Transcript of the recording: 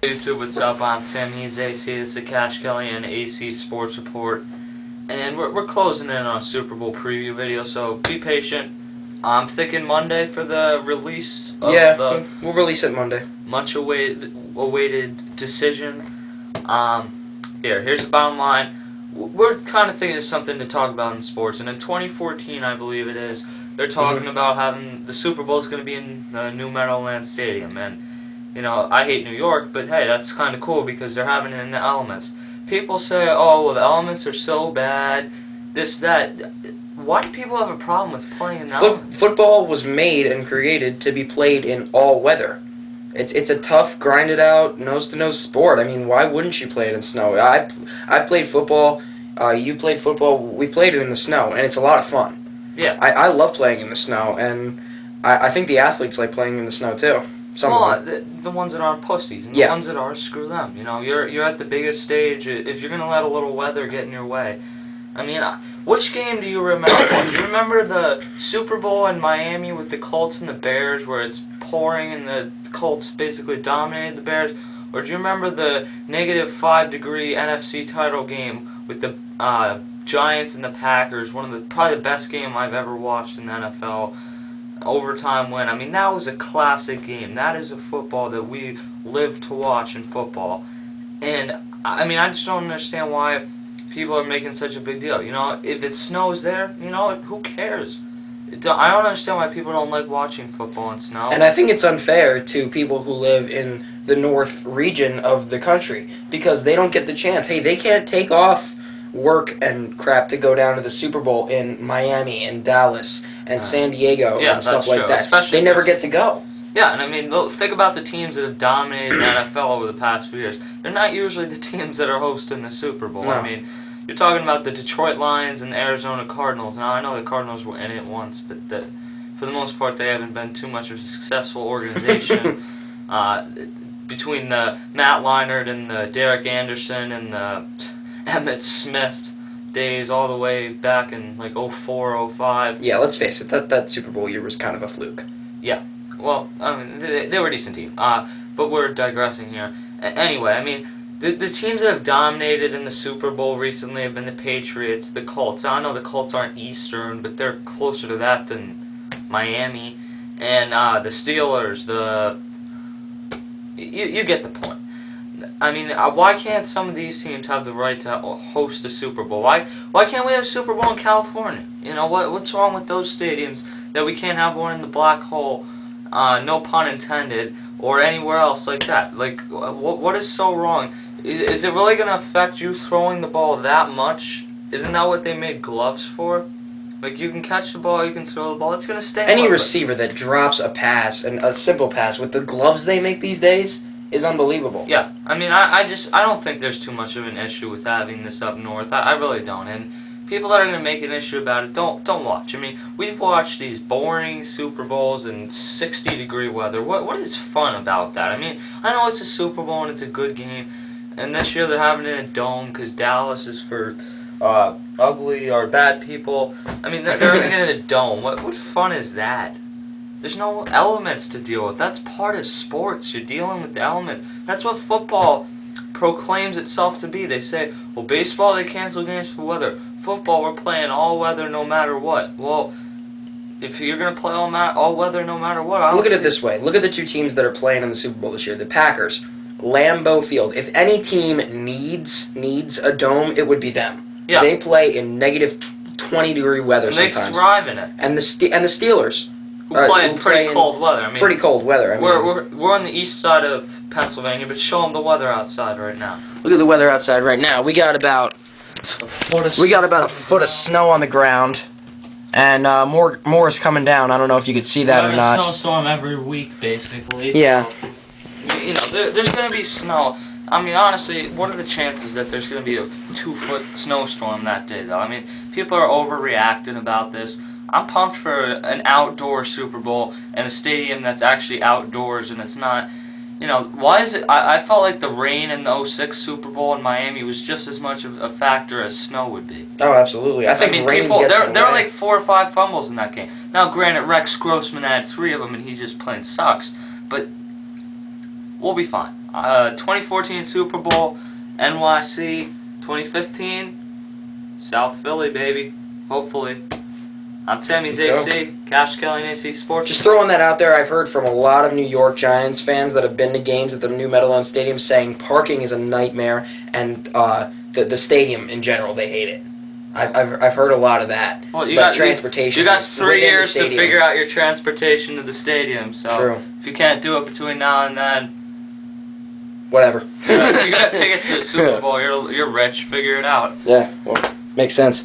YouTube, what's up? I'm Tim, he's AC, this is the Kashkelly and AC Sports Report. And we're closing in on a Super Bowl preview video, so be patient. I'm thinking Monday for the release of the we'll release it Monday. Much awaited decision. Here's the bottom line. We're kind of thinking of something to talk about in sports, and in 2014, I believe it is, they're talking about having the Super Bowl is going to be in the new Meadowlands Stadium, and you know, I hate New York, but hey, that's kind of cool because they're having it in the elements. People say, oh, well, the elements are so bad, this, that. Why do people have a problem with playing in the elements? Football was made and created to be played in all weather. It's a tough, grinded out, nose-to-nose sport. I mean, why wouldn't you play it in snow? I've played football. You played football. We played it in the snow, and it's a lot of fun. Yeah. I love playing in the snow, and I think the athletes like playing in the snow too. The ones that aren't pussies, and the ones that are, screw them. You know, you're at the biggest stage. If you're gonna let a little weather get in your way, I mean, which game do you remember? Do you remember the Super Bowl in Miami with the Colts and the Bears, where it's pouring and the Colts basically dominated the Bears? Or do you remember the -5-degree NFC title game with the Giants and the Packers? Probably the best game I've ever watched in the NFL. Overtime win. I mean, that was a classic game. That is a football that we live to watch in football. And, I mean, I just don't understand why people are making such a big deal. You know, if it snows there, you know, who cares? I don't understand why people don't like watching football in snow. And I think it's unfair to people who live in the north region of the country because they don't get the chance. Hey, they can't take off work and crap to go down to the Super Bowl in Miami and Dallas and San Diego and stuff like that. Especially they never get to go. Yeah, and I mean, think about the teams that have dominated the NFL over the past few years. They're not usually the teams that are hosting the Super Bowl. No. I mean, you're talking about the Detroit Lions and the Arizona Cardinals. Now, I know the Cardinals were in it once, but for the most part, they haven't been too much of a successful organization. Between the Matt Leinart and the Derek Anderson and the Emmitt Smith days all the way back in like 04, 05. Yeah, let's face it, that Super Bowl year was kind of a fluke. Yeah, well, I mean, they were a decent team, but we're digressing here. Anyway, I mean, the teams that have dominated in the Super Bowl recently have been the Patriots, the Colts. I know the Colts aren't Eastern, but they're closer to that than Miami, and the Steelers, you get the point. I mean, why can't some of these teams have the right to host a Super Bowl? Why can't we have a Super Bowl in California? You know, what's wrong with those stadiums that we can't have one in the Black Hole, no pun intended, or anywhere else like that? Like, what is so wrong? Is it really going to affect you throwing the ball that much? Isn't that what they made gloves for? Like, you can catch the ball, you can throw the ball, it's going to stay. Any receiver that drops a pass, and a simple pass, with the gloves they make these days, is unbelievable. Yeah, I mean, I don't think there's too much of an issue with having this up north. I really don't. And people that are going to make an issue about it, don't watch. I mean, we've watched these boring Super Bowls in 60-degree weather. What is fun about that? I mean, I know it's a Super Bowl and it's a good game, and this year they're having it in a dome because Dallas is for ugly or bad people. I mean, they're having it in a dome. What fun is that? There's no elements to deal with. That's part of sports. You're dealing with the elements. That's what football proclaims itself to be. They say, well, baseball, they cancel games for weather. Football, we're playing all weather no matter what. Well, if you're going to play all weather no matter what, look at it this way. Look at the two teams that are playing in the Super Bowl this year. The Packers, Lambeau Field. If any team needs a dome, it would be them. Yeah. They play in -20-degree weather and sometimes. They thrive in it. And the Steelers. Who play in pretty cold weather. I mean, pretty cold weather. I mean, we're on the east side of Pennsylvania, but show them the weather outside right now. Look at the weather outside right now. We got about a foot of snow on the ground, and more is coming down. I don't know if you could see that or not. A snowstorm every week, basically. Yeah. So, you know, there's going to be snow. I mean, honestly, what are the chances that there's going to be a 2-foot snowstorm that day, though? I mean, people are overreacting about this. I'm pumped for an outdoor Super Bowl and a stadium that's actually outdoors and it's not, you know, why is it, I felt like the rain in the 06 Super Bowl in Miami was just as much of a factor as snow would be. Oh, absolutely. I think rain people, gets there were like 4 or 5 fumbles in that game. Now, granted, Rex Grossman had 3 of them and he just plain sucks, but we'll be fine. 2014 Super Bowl, NYC. 2015, South Philly, baby. Hopefully. I'm Timmy's AC, kashkellyandac Sports. Just throwing that out there, I've heard from a lot of New York Giants fans that have been to games at the new Meadowlands Stadium saying parking is a nightmare, and the stadium in general, they hate it. I've heard a lot of that. Well, transportation. You got 3 years to figure out your transportation to the stadium, so true. If you can't do it between now and then, whatever. You got tickets to the Super Bowl. You're rich. Figure it out. Yeah, well, makes sense.